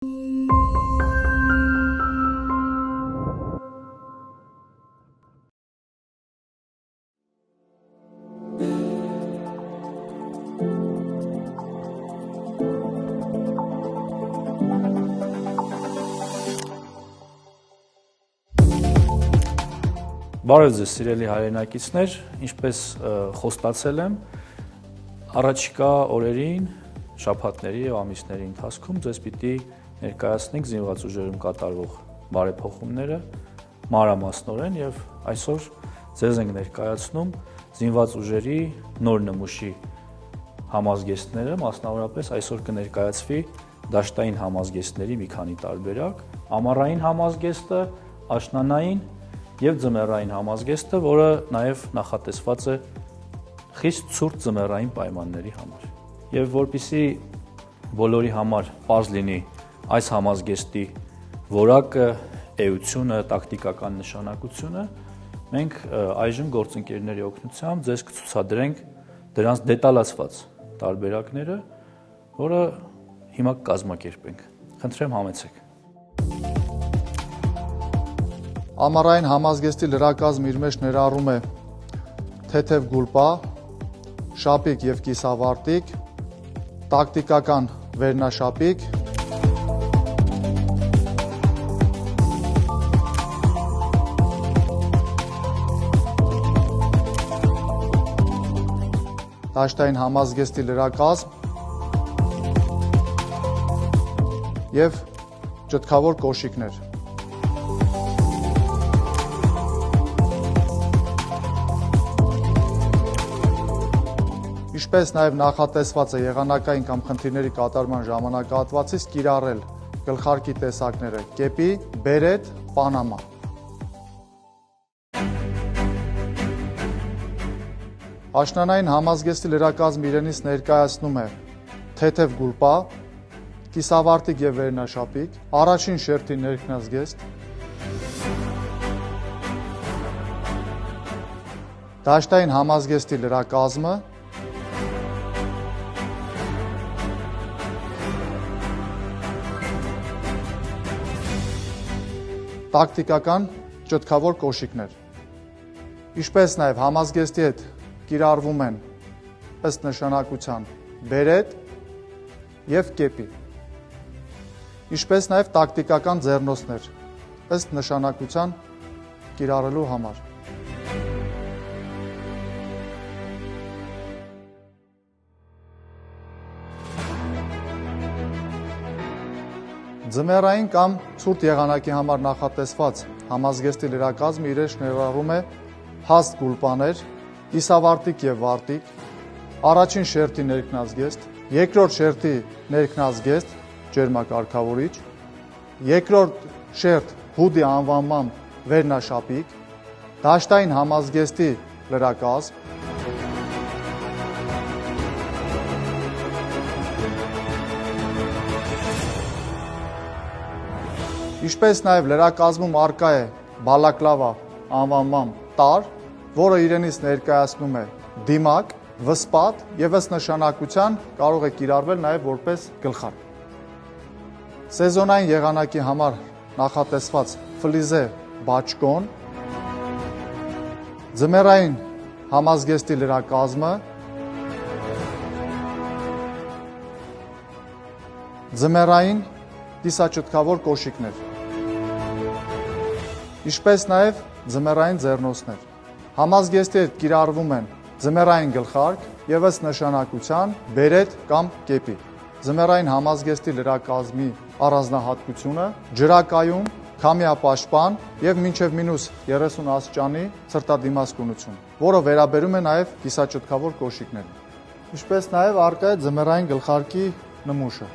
Բարև ձեզ սիրելի հայրենակիցներ, ինչպես խոստացել եմ, առաջիկա օրերին, շաբաթների և ամիսների ընթացքում ձեզ պիտի ներկայացնենք զինված ուժերում կատարվող բարեփոխումները մանրամասնորեն և այսօր ձեզ ենք ներկայացնում զինված ուժերի նոր նմուշի համազգեստները, մասնավորապես այսօր կներկայացվի դաշտային համազգեստների մի քանի տարբերակ, ամառային համազգեստը, աշնանային և ձմեռային համազգեստը, որը նաև նախատեսված է խիստ ցուրտ ձմեռային պայմանների համար։ Եվ որպեսզի բոլորի համար պարզ լինի այս համազգեստի որակը, էությունը, տակտիկական նշանակությունը, մենք այժմ գործընկերների օգնությամբ ձեզ կցուցադրենք դրանց դետալացված տարբերակները, որը հիմա կկազմակերպենք։ Խնդրեմ համեցեք։ Ամառային համազգեստի լրակազմը իր մեջ ներառում է թեթև գուլպա, շապիկ և կիսավարտիկ, տակտիկական վերնաշապիկ, դաշտային համազգեստի լրակազմ և ջթքավոր կոշիկներ։ Ինչպես նաև նախատեսված է եղանակային կամ խնդիրների կատարման ժամանակահատվածից կիրառել գլխարկի տեսակները կեպի, բերետ, պանամա։ Աշնանային համազգեստի լրակազմը իրենից ներկայացնում է թեթև գուլպա, կիսավարտիկ և վերնաշապիկ, առաջին շերտի ներքնազգեստ, դաշտային համազգեստի լրակազմը, տակտիկական ջթքավոր կոշիկներ։ Ինչպես նաև համազգեստի հետ կիրառվում են ըստ նշանակության բերետ և կեպի։ Ինչպես նաև տակտիկական ձեռնոցներ ըստ նշանակության կիրառելու համար։ Ձմեռային կամ ցուրտ եղանակի համար նախատեսված համազգեստի լրակազմը իր մեջ ներառում է հաստ գուլպաներ, կիսավարտիկ և վարտիկ, առաջին շերտի ներքնազգեստ, երկրորդ շերտի ներքնազգեստ ջերմակարգավորիչ, երկրորդ շերտ հուդի անվանմամբ վերնաշապիկ, դաշտային համազգեստի լրակազմ, ինչպես նաև լրակազմում առկա է բալակլավա անվանմամբ տարր, որը իրենից ներկայացնում է դիմակ, վսպատ և ըստ նշանակության կարող է կիրառվել նաև որպես գլխարկ։ Սեզոնային եղանակի համար նախատեսված ֆլիզե բաճկոն, ձմեռային համազգեստի լրակազմը, ձմեռային կիսաճթքավոր կոշիկներ, ինչպես նաև ձմեռային ձեռնոցներ։ Համազգեստի հետ կիրառվում են ձմեռային գլխարկ և ըստ նշանակության բերետ կամ կեպի։ Ձմեռային համազգեստի լրակազմի առանձնահատկությունը ջրակայուն, քամիապաշտպան և մինչև -30 աստիճանի ցրտադիմացկունություն, որը վերաբերում է նաև կիսաճթքավոր կոշիկներին։ Ինչպես նաև առկա է ձմեռային գլխարկի նմուշը։